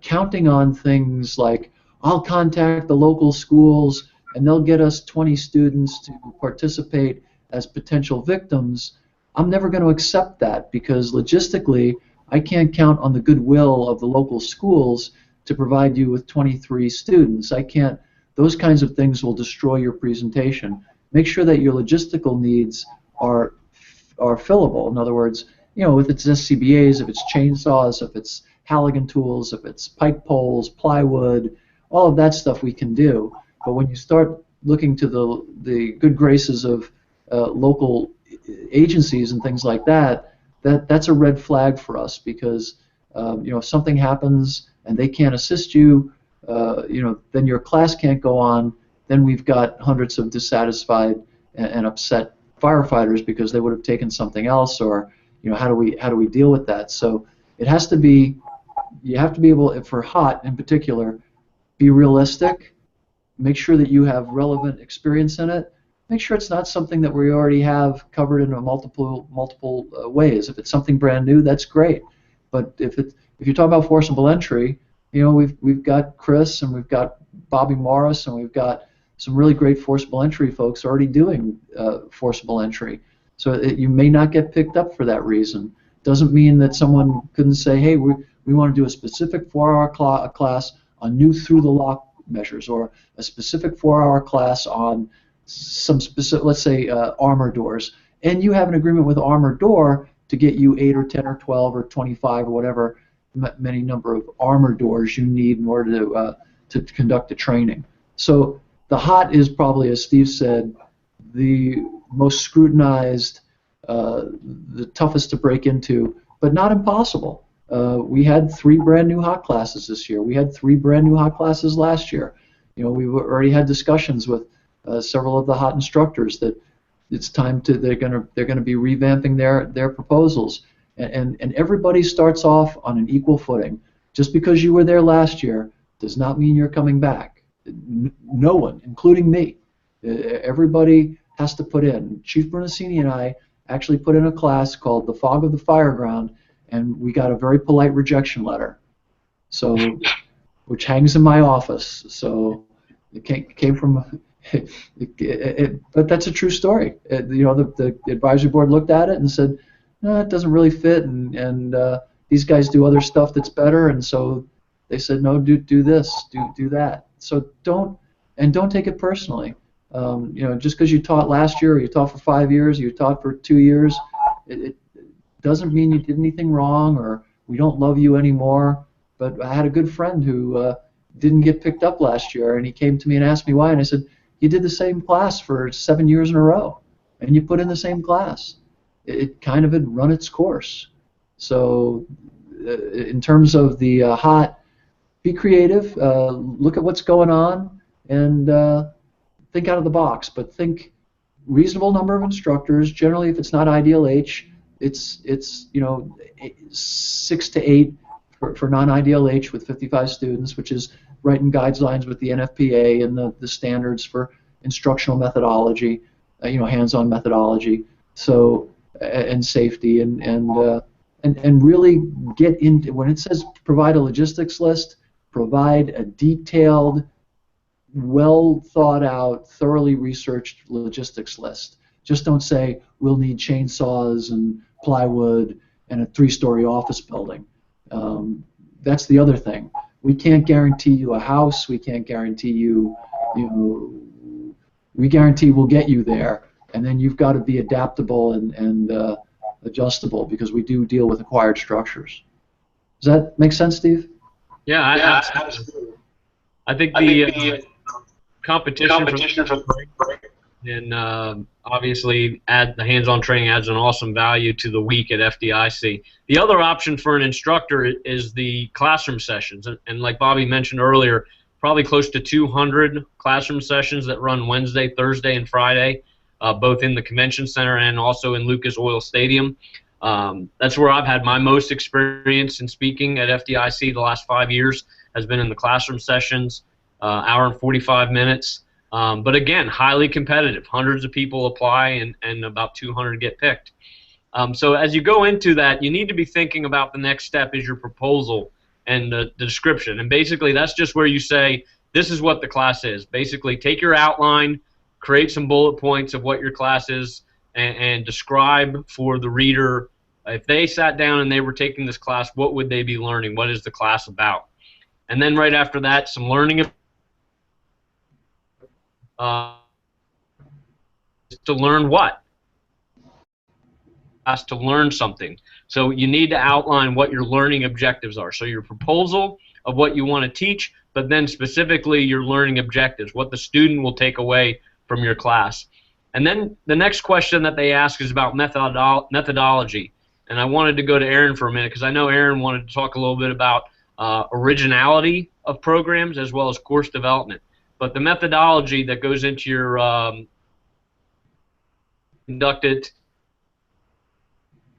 counting on things like, I'll contact the local schools and they'll get us 20 students to participate as potential victims, I'm never going to accept that, because logistically I can't count on the goodwill of the local schools to provide you with 23 students. I can't. Those kinds of things will destroy your presentation. Make sure that your logistical needs are fillable. In other words, if it's SCBAs, if it's chainsaws, if it's Halligan tools, if it's pike poles, plywood, all of that stuff we can do. But when you start looking to the good graces of local agencies and things like that, that's a red flag for us, because if something happens and they can't assist you, then your class can't go on. Then we've got hundreds of dissatisfied and upset firefighters because they would have taken something else, or how do we deal with that? So it has to be, you have to be able, for HOT in particular, be realistic. Make sure that you have relevant experience in it. Make sure it's not something that we already have covered in multiple ways. If it's something brand new, that's great. But if you're talking about forcible entry, we've got Chris and we've got Bobby Morris and we've got some really great forcible entry folks already doing forcible entry. So you may not get picked up for that reason. Doesn't mean that someone couldn't say, hey, we want to do a specific 4-hour class on new through the lock measures, or a specific 4-hour class on some specific, let's say, armor doors, and you have an agreement with Armor Door to get you 8 or 10 or 12 or 25 or whatever many number of armor doors you need in order to conduct the training. So the HOT is probably, as Steve said, the most scrutinized, the toughest to break into, but not impossible. We had 3 brand new HOT classes this year. We had 3 brand new HOT classes last year. We've already had discussions with several of the HOT instructors that it's time to they're gonna be revamping their proposals, and everybody starts off on an equal footing. Just because you were there last year does not mean you're coming back. No one, including me. Everybody has to put in. Chief Brunacini and I actually put in a class called The Fog of the Fireground, and we got a very polite rejection letter, so which hangs in my office. So it came from. But that's a true story. The advisory board looked at it and said, no, it doesn't really fit, and these guys do other stuff that's better, and so they said, no, do this, do that. So don't take it personally. Just because you taught last year, or you taught for 5 years, or you taught for 2 years, it doesn't mean you did anything wrong, or we don't love you anymore. But I had a good friend who didn't get picked up last year, and he came to me and asked me why, and I said, you did the same class for 7 years in a row, and you put in the same class. It kind of had run its course. So in terms of the HOT, be creative, look at what's going on, and think out of the box, but think reasonable number of instructors. Generally, if it's not IDLH, it's 6 to 8 for non-IDLH with 55 students, which is right in guidelines with the NFPA and the standards for instructional methodology, hands-on methodology. So and safety and really get into, when it says provide a logistics list, provide a detailed, well thought out, thoroughly researched logistics list. Just don't say we'll need chainsaws and plywood and a 3-story office building. That's the other thing. We can't guarantee you a house. We can't guarantee you, we guarantee we'll get you there. And then you've got to be adaptable and adjustable, because we do deal with acquired structures. Does that make sense, Steve? Yeah, absolutely. I think the competition for and obviously the hands-on training adds an awesome value to the week at FDIC. The other option for an instructor is the classroom sessions, and like Bobby mentioned earlier, probably close to 200 classroom sessions that run Wednesday, Thursday, and Friday, both in the convention center and also in Lucas Oil Stadium. That's where I've had my most experience in speaking at FDIC the last 5 years, has been in the classroom sessions, hour and 45 minutes. But again, highly competitive. Hundreds of people apply, and about 200 get picked. So as you go into that, you need to be thinking about the next step is your proposal and the description. And basically, that's just where you say, this is what the class is. Basically, take your outline, create some bullet points of what your class is, and describe for the reader, if they sat down and they were taking this class, what would they be learning? What is the class about? And then right after that, some learning to learn what? To learn something. So you need to outline what your learning objectives are. So your proposal of what you want to teach, but then specifically your learning objectives, what the student will take away from your class. And then the next question that they ask is about methodology. And I wanted to go to Aaron for a minute, because I know Aaron wanted to talk a little bit about originality of programs as well as course development. But the methodology that goes into your conducted,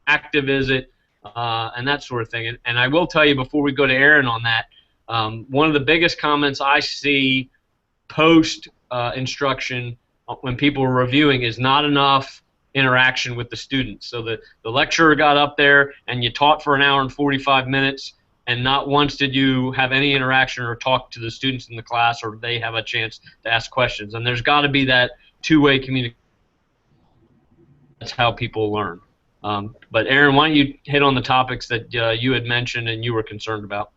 active is it, and that sort of thing. And I will tell you before we go to Aaron on that, one of the biggest comments I see post instruction when people are reviewing is not enough interaction with the students. So the lecturer got up there and you taught for an hour and 45 minutes, and not once did you have any interaction or talk to the students in the class, or they have a chance to ask questions. And there's got to be that two-way communication. That's how people learn. But Aaron, why don't you hit on the topics that you had mentioned and you were concerned about?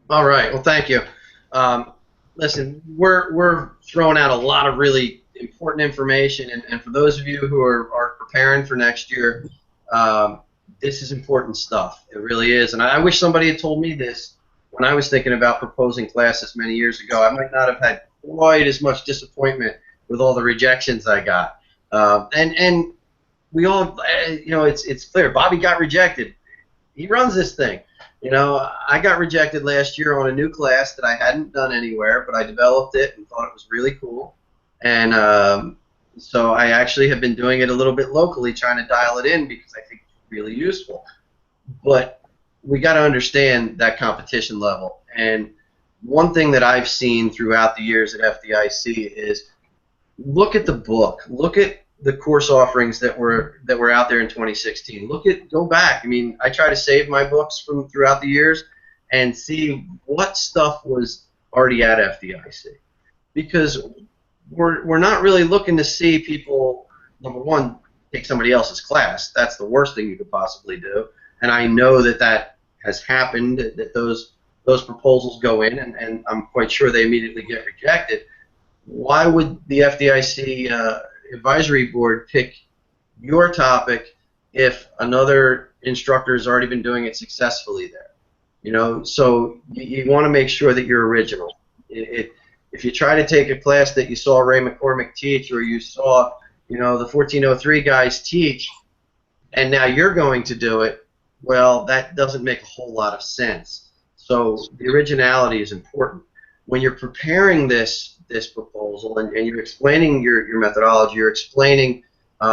All right. Well, thank you. Listen, we're throwing out a lot of really important information, and for those of you who are preparing for next year, this is important stuff. It really is. And I wish somebody had told me this when I was thinking about proposing classes many years ago. I might not have had quite as much disappointment with all the rejections I got. And we all, it's clear. Bobby got rejected. He runs this thing. I got rejected last year on a new class that I hadn't done anywhere, but I developed it and thought it was really cool. And so I actually have been doing it a little bit locally, trying to dial it in because I think it's really useful. But we got to understand that competition level. And one thing that I've seen throughout the years at FDIC is look at the book. Look at the course offerings that were out there in 2016. Go back. I mean, I try to save my books from throughout the years and see what stuff was already at FDIC, because we're not really looking to see people, number one, take somebody else's class. That's the worst thing you could possibly do, and I know that has happened, that those proposals go in, and I'm quite sure they immediately get rejected. Why would the FDIC advisory board pick your topic if another instructor has already been doing it successfully there? So you want to make sure that you're original. If you try to take a class that you saw Ray McCormick teach, or you saw the 1403 guys teach, and now you're going to do it, well, that doesn't make a whole lot of sense. So the originality is important. When you're preparing this proposal and you're explaining your methodology, you're explaining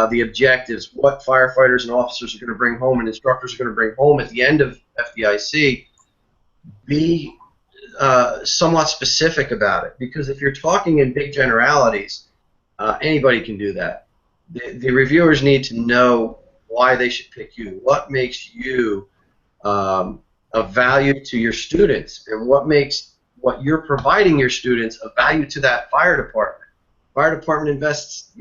the objectives, what firefighters and officers are going to bring home and instructors are going to bring home at the end of FDIC, be somewhat specific about it. Because if you're talking in big generalities, anybody can do that. The reviewers need to know why they should pick you, what makes you of value to your students, and what makes what you're providing your students of value to that fire department. Fire department invests,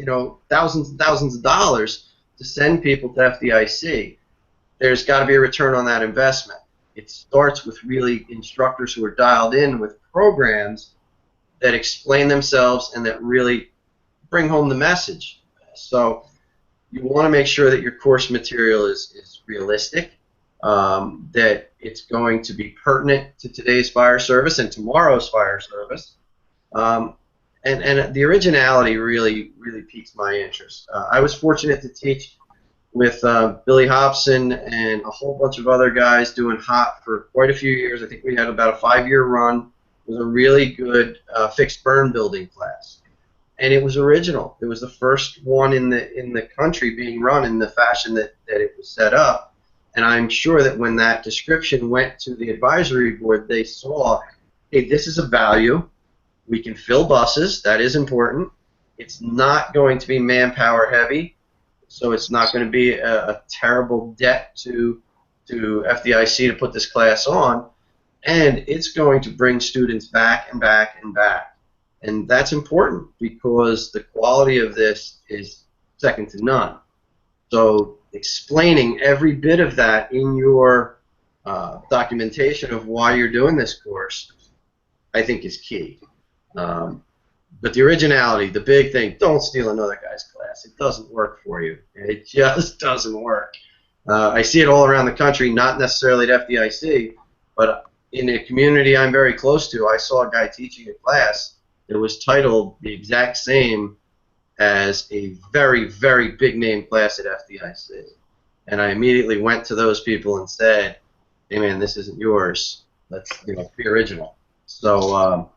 thousands and thousands of dollars to send people to FDIC. There's got to be a return on that investment. It starts with really instructors who are dialed in with programs that explain themselves and that really bring home the message. So you want to make sure that your course material is realistic, that it's going to be pertinent to today's fire service and tomorrow's fire service. And the originality really piques my interest. I was fortunate to teach with Billy Hobson and a whole bunch of other guys doing HOT for quite a few years. I think we had about a 5-year run. It was a really good fixed burn building class, and it was original. It was the first one in the country being run in the fashion that it was set up. And I'm sure that when that description went to the advisory board, they saw, hey, this is a value. We can fill buses. That is important. It's not going to be manpower heavy, so it's not going to be a terrible debt to FDIC to put this class on, and it's going to bring students back and back and back. And that's important because the quality of this is second to none. So explaining every bit of that in your documentation of why you're doing this course, I think is key. But the originality, the big thing, don't steal another guy's class. It doesn't work for you. It just doesn't work. I see it all around the country, not necessarily at FDIC, but in a community I'm very close to, I saw a guy teaching a class that was titled the exact same as a very, very big name class at FDIC. And I immediately went to those people and said, hey man, this isn't yours. Let's be original. So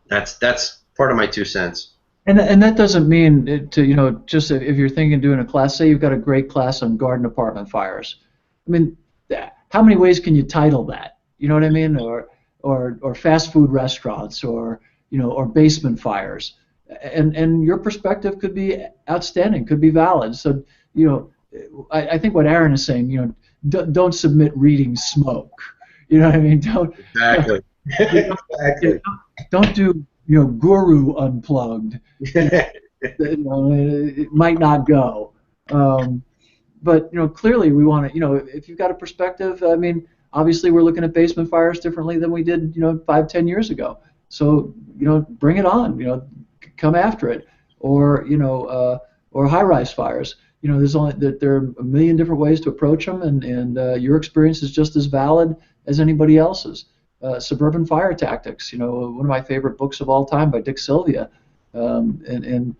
that's part of my 2 cents. And that doesn't mean to just if you're thinking of doing a class, say you've got a great class on garden department fires. I mean, how many ways can you title that? You know what I mean? Or fast food restaurants, or basement fires. And your perspective could be outstanding, could be valid. So I think what Aaron is saying, don't submit reading smoke. You know what I mean? Exactly. Exactly. Don't do Guru Unplugged. It might not go. But clearly we want to. If you've got a perspective, I mean, obviously we're looking at basement fires differently than we did 5-10 years ago. So bring it on. Come after it. Or high-rise fires. There are a million different ways to approach them, and your experience is just as valid as anybody else's. Suburban Fire Tactics, one of my favorite books of all time by Dick Sylvia, and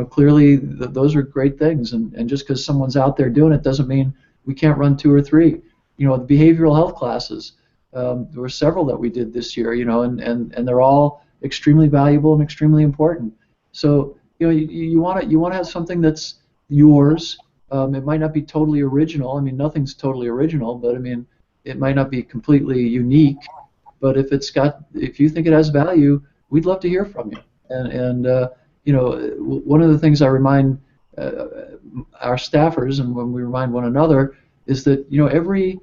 clearly those are great things. And just because someone's out there doing it doesn't mean we can't run 2 or 3. The behavioral health classes, there were several that we did this year, and they're all extremely valuable and extremely important. So you want to have something that's yours. It might not be totally original. I mean, nothing's totally original, but I mean, it might not be completely unique. But if you think it has value, we'd love to hear from you. And one of the things I remind our staffers, and when we remind one another, is that every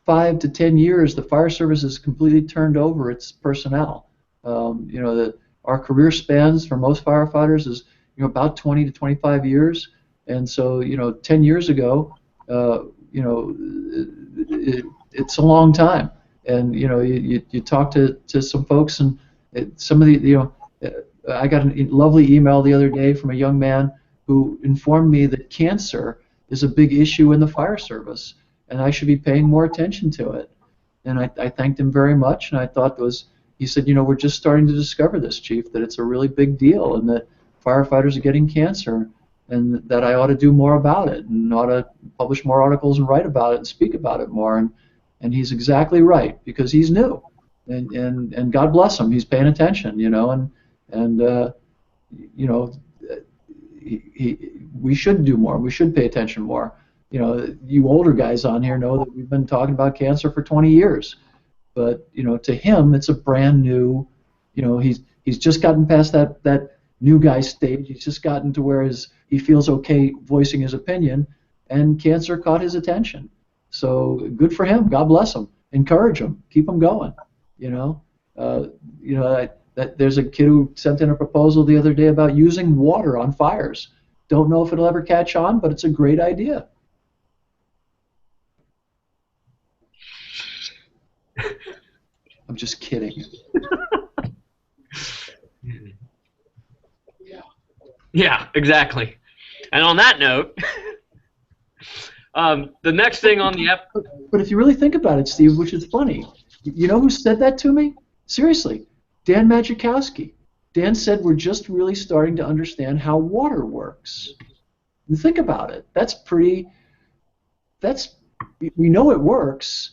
5 to 10 years, the fire service has completely turned over its personnel. That our career spans for most firefighters is about 20 to 25 years, and so 10 years ago, it's a long time. And you talk to some folks, and some of the I got a lovely email the other day from a young man who informed me that cancer is a big issue in the fire service, and I should be paying more attention to it. And I thanked him very much, and I thought he said, we're just starting to discover this, Chief, that it's a really big deal, and that firefighters are getting cancer, and that I ought to do more about it, and ought to publish more articles and write about it and speak about it more. And he's exactly right, because he's new, and God bless him, he's paying attention, we should do more. We should pay attention more. You know, you older guys on here know that we've been talking about cancer for 20 years. But, you know, to him, it's a brand new, you know, he's just gotten past that new guy stage. He's just gotten to where he feels okay voicing his opinion, and cancer caught his attention. So good for him. God bless him. Encourage him. Keep him going. You know, there's a kid who sent in a proposal the other day about using water on fires. Don't know if it'll ever catch on, but it's a great idea. I'm just kidding. Yeah, exactly. And on that note, the next thing on the But if you really think about it, Steve, which is funny, you know who said that to me? Seriously, Dan Majikowski. Dan said we're just really starting to understand how water works. And think about it. We know it works,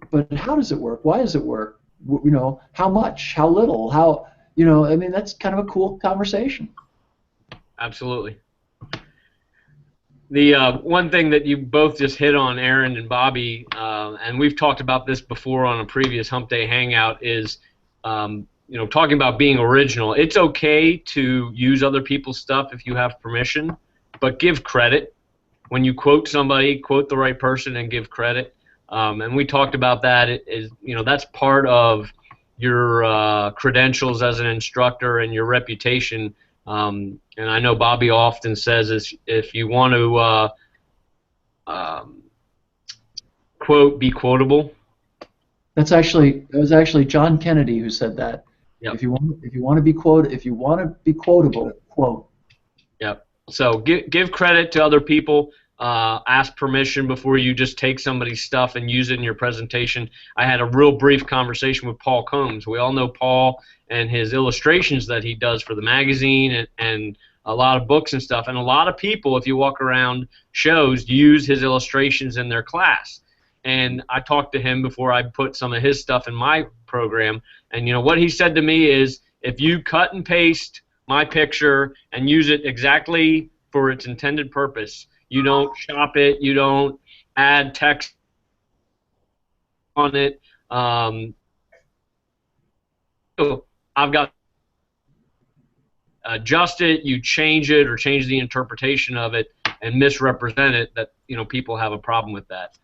but how does it work? Why does it work? You know, how much? How little? How, you know, I mean, that's kind of a cool conversation. Absolutely. The one thing that you both just hit on, Aaron and Bobby, and we've talked about this before on a previous Humpday Hangout, is you know, talking about being original. It's okay to use other people's stuff if you have permission, but give credit. When you quote somebody, quote the right person and give credit. And we talked about that. You know, that's part of your credentials as an instructor and your reputation. And I know Bobby often says if you want to quote, be quotable. That was actually John Kennedy who said that. Yep. If you want to be quotable, quote. Yep. So give credit to other people. Ask permission before you just take somebody's stuff and use it in your presentation. I had a real brief conversation with Paul Combs. We all know Paul and his illustrations that he does for the magazine and a lot of books and stuff. And a lot of people, if you walk around shows, use his illustrations in their class. And I talked to him before I put some of his stuff in my program. And you know what he said to me is, if you cut and paste my picture and use it exactly for its intended purpose, you don't shop it, you don't add text on it. I've got adjust it, you change it or change the interpretation of it and misrepresent it, that, you know, people have a problem with that.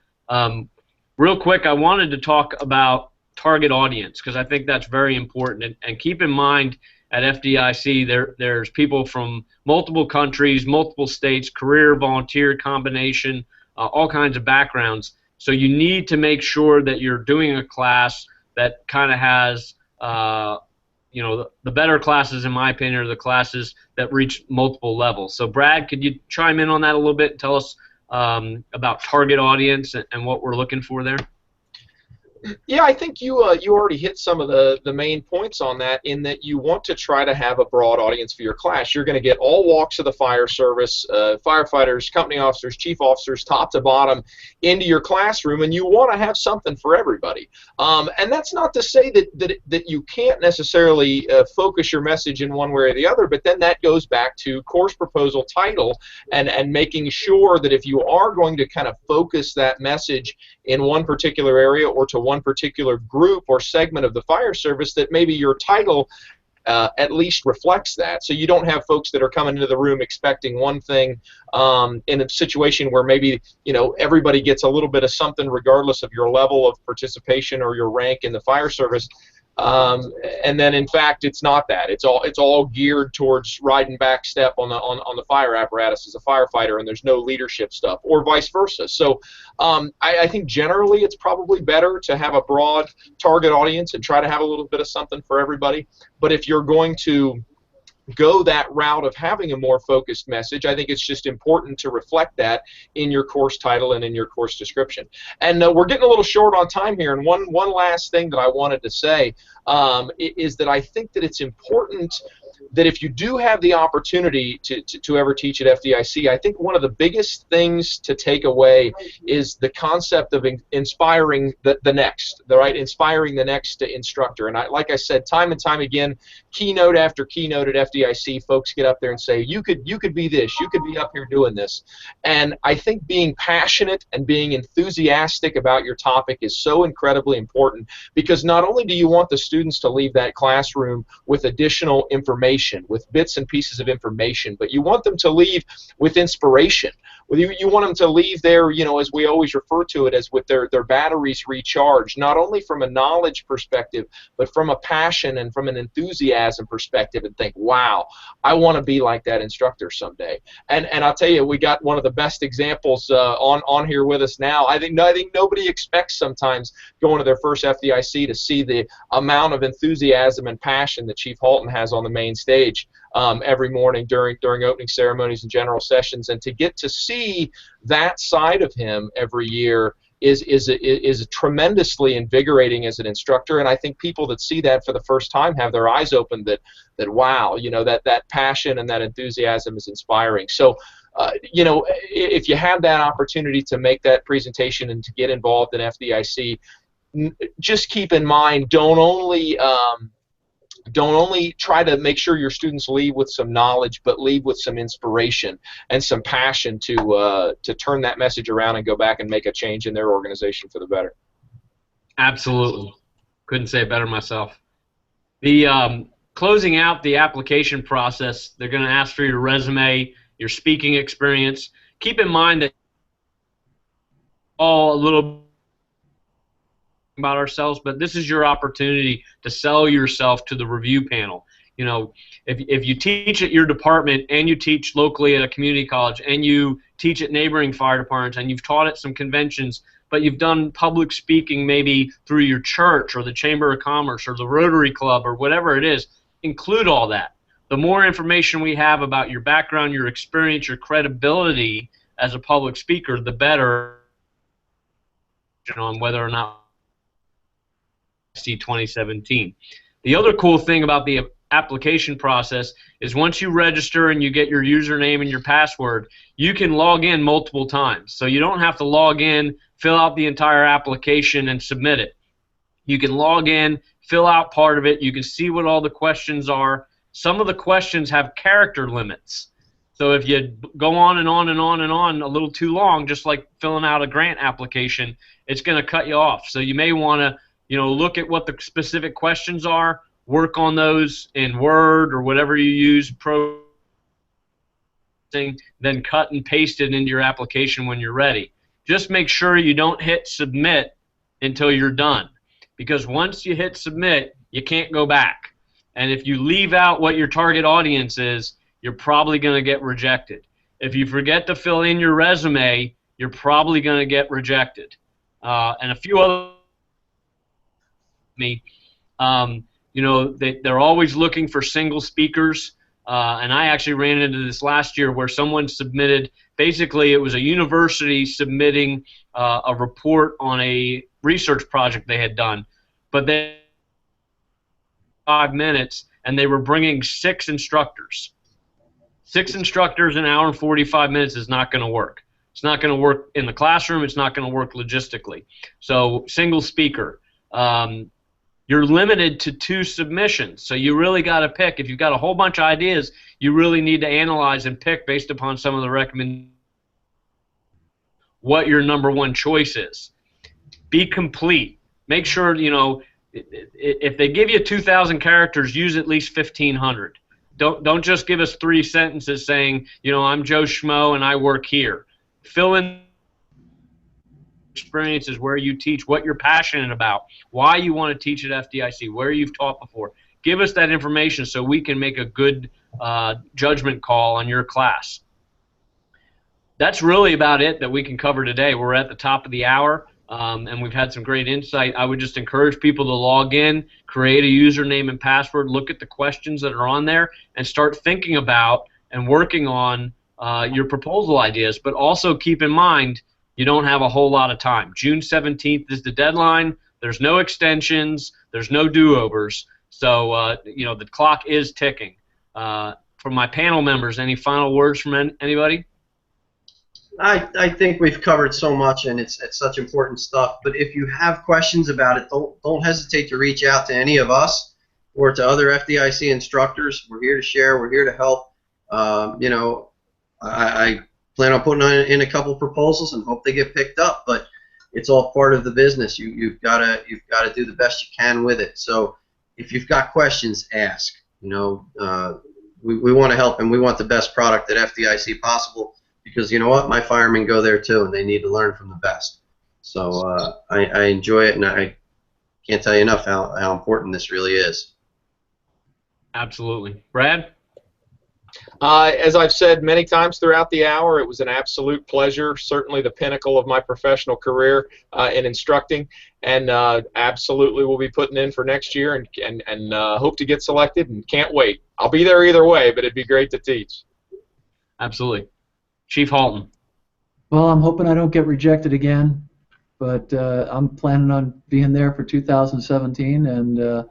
Real quick, I wanted to talk about target audience because I think that's very important. And keep in mind, at FDIC, there's people from multiple countries, multiple states, career, volunteer, combination, all kinds of backgrounds. So you need to make sure that you're doing a class that kind of has, you know, the better classes, in my opinion, are the classes that reach multiple levels. So Brad, could you chime in on that a little bit and tell us about target audience and what we're looking for there? Yeah, I think you already hit some of the main points on that, in that you want to try to have a broad audience for your class. You're going to get all walks of the fire service, firefighters, company officers, chief officers, top to bottom, into your classroom, and you want to have something for everybody. And that's not to say that you can't necessarily focus your message in one way or the other, but then that goes back to course proposal title and making sure that if you are going to kind of focus that message in one particular area or to one particular group or segment of the fire service, that maybe your title at least reflects that. So you don't have folks that are coming into the room expecting one thing in a situation where maybe, you know, everybody gets a little bit of something regardless of your level of participation or your rank in the fire service. And then in fact it's not that. It's all geared towards riding back step on the fire apparatus as a firefighter, and there's no leadership stuff, or vice versa. So I think generally it's probably better to have a broad target audience and try to have a little bit of something for everybody. But if you're going to go that route of having a more focused message, I think it's just important to reflect that in your course title and in your course description. And we're getting a little short on time here, and one last thing that I wanted to say is that I think that it's important that if you do have the opportunity to ever teach at FDIC, I think one of the biggest things to take away is the concept of inspiring the next, inspiring the next instructor. And like I said, time and time again, keynote after keynote at FDIC, folks get up there and say, you could be this, you could be up here doing this. And I think being passionate and being enthusiastic about your topic is so incredibly important, because not only do you want the students to leave that classroom with additional information, with bits and pieces of information, but you want them to leave with inspiration. You want them to leave there, as we always refer to it, as with their batteries recharged, not only from a knowledge perspective, but from a passion and from an enthusiasm perspective, and think, wow, I want to be like that instructor someday. And I'll tell you, we got one of the best examples on here with us now. I think nobody expects sometimes going to their first FDIC to see the amount of enthusiasm and passion that Chief Halton has on the main stage every morning during opening ceremonies and general sessions, and to get to see that side of him every year is tremendously invigorating as an instructor. And I think people that see that for the first time have their eyes open that wow, that passion and that enthusiasm is inspiring. So if you have that opportunity to make that presentation and to get involved in FDIC, just keep in mind, don't only try to make sure your students leave with some knowledge, but leave with some inspiration and some passion to turn that message around and go back and make a change in their organization for the better. Absolutely. Couldn't say it better myself. The closing out the application process, they're going to ask for your resume, your speaking experience. Keep in mind that all a little about ourselves, but this is your opportunity to sell yourself to the review panel. If you teach at your department and you teach locally at a community college and you teach at neighboring fire departments and you've taught at some conventions, but you've done public speaking maybe through your church or the Chamber of Commerce or the Rotary Club or whatever it is, include all that. The more information we have about your background, your experience, your credibility as a public speaker, the better on whether or not see 2017. The other cool thing about the application process is once you register and you get your username and your password, you can log in multiple times. So you don't have to log in, fill out the entire application, and submit it. You can log in, fill out part of it. You can see what all the questions are. Some of the questions have character limits. So if you go on and on and on and on a little too long, just like filling out a grant application, it's going to cut you off. So you may want to look at what the specific questions are, work on those in Word or whatever you use, then cut and paste it into your application when you're ready. Just make sure you don't hit submit until you're done, because once you hit submit, you can't go back. And if you leave out what your target audience is, you're probably going to get rejected. If you forget to fill in your resume, you're probably going to get rejected. And a few other they're always looking for single speakers, and I actually ran into this last year where someone submitted, basically it was a university submitting a report on a research project they had done, but they 5 minutes and they were bringing 6 instructors. 6 instructors in an hour and 45 minutes is not going to work. It's not going to work in the classroom. It's not going to work logistically. So single speaker. You're limited to 2 submissions, so you really got to pick. If you've got a whole bunch of ideas, you really need to analyze and pick based upon some of the recommendations what your #1 choice is. Be complete. Make sure, if they give you 2,000 characters, use at least 1,500. Don't just give us 3 sentences saying, I'm Joe Schmo and I work here. Fill in experiences, where you teach, what you're passionate about, why you want to teach at FDIC, where you've taught before. Give us that information so we can make a good judgment call on your class. That's really about it that we can cover today. We're at the top of the hour, and we've had some great insight. I would just encourage people to log in, create a username and password, look at the questions that are on there, and start thinking about and working on your proposal ideas. But also keep in mind, you don't have a whole lot of time. June 17th is the deadline. There's no extensions. There's no do-overs. So, the clock is ticking. For my panel members, any final words from anybody? I think we've covered so much, and it's such important stuff. But if you have questions about it, don't hesitate to reach out to any of us or to other FDIC instructors. We're here to share. We're here to help. You know, I plan on putting in a couple proposals and hope they get picked up. But it's all part of the business. You've got to do the best you can with it. So if you've got questions, ask. You know, we want to help, and we want the best product at FDIC possible. Because you know what, my firemen go there too, and they need to learn from the best. So I enjoy it, and I can't tell you enough how important this really is. Absolutely. Brad? As I've said many times throughout the hour, it was an absolute pleasure, certainly the pinnacle of my professional career in instructing, and absolutely will be putting in for next year, and hope to get selected, and can't wait. I'll be there either way, but it'd be great to teach. Absolutely. Chief Halton. Well, I'm hoping I don't get rejected again, but I'm planning on being there for 2017, and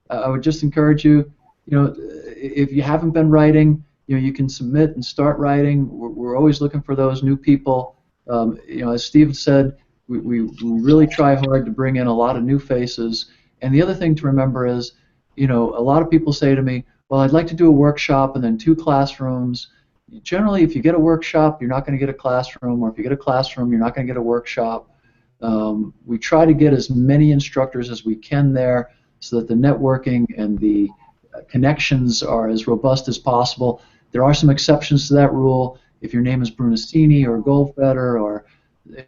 I would just encourage you, you know, if you haven't been writing, you know, you can submit and start writing. We're always looking for those new people. You know, as Steve said, we really try hard to bring in a lot of new faces. And the other thing to remember is, you know, a lot of people say to me, well, I'd like to do a workshop and then 2 classrooms. Generally, if you get a workshop, you're not going to get a classroom, or if you get a classroom, you're not going to get a workshop. We try to get as many instructors as we can there so that the networking and the connections are as robust as possible. There are some exceptions to that rule. If your name is Brunestini or Goldfeder or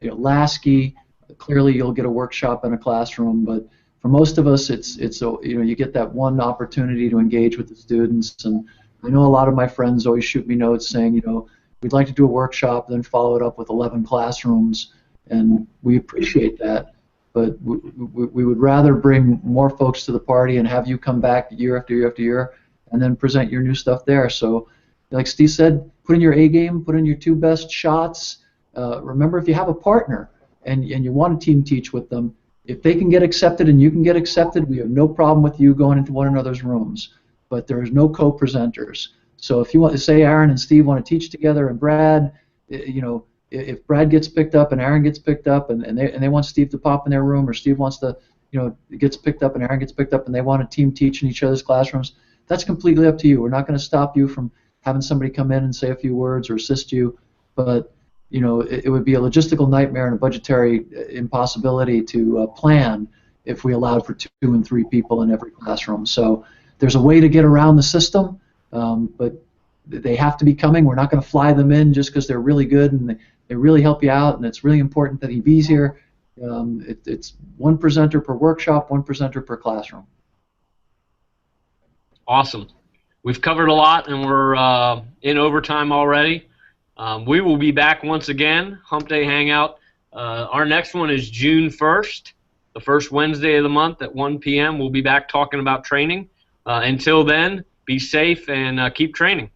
Lasky, clearly you'll get a workshop in a classroom. But for most of us, it's you know, you get that one opportunity to engage with the students. And I know a lot of my friends always shoot me notes saying, you know, we'd like to do a workshop, then follow it up with 11 classrooms, and we appreciate that. But we would rather bring more folks to the party and have you come back year after year after year and then present your new stuff there. So, like Steve said, put in your A game, put in your 2 best shots. Remember, if you have a partner and you want to team teach with them, if they can get accepted and you can get accepted, we have no problem with you going into one another's rooms. But there is no co-presenters. So if you want to say Aaron and Steve want to teach together, and Brad, you know, if Brad gets picked up and Aaron gets picked up, and they want Steve to pop in their room, or Steve wants to, you know, gets picked up and Aaron gets picked up, and they want to team teach in each other's classrooms, that's completely up to you. We're not going to stop you from having somebody come in and say a few words or assist you, but you know, it would be a logistical nightmare and a budgetary impossibility to plan if we allowed for 2 and 3 people in every classroom. So there's a way to get around the system, but they have to be coming. We're not going to fly them in just because they're really good and they really help you out, and it's really important that he be here. It's 1 presenter per workshop, 1 presenter per classroom. Awesome. We've covered a lot, and we're in overtime already. We will be back once again, Humpday Hangout. Our next one is June 1st, the first Wednesday of the month at 1 p.m. We'll be back talking about training. Until then, be safe and keep training.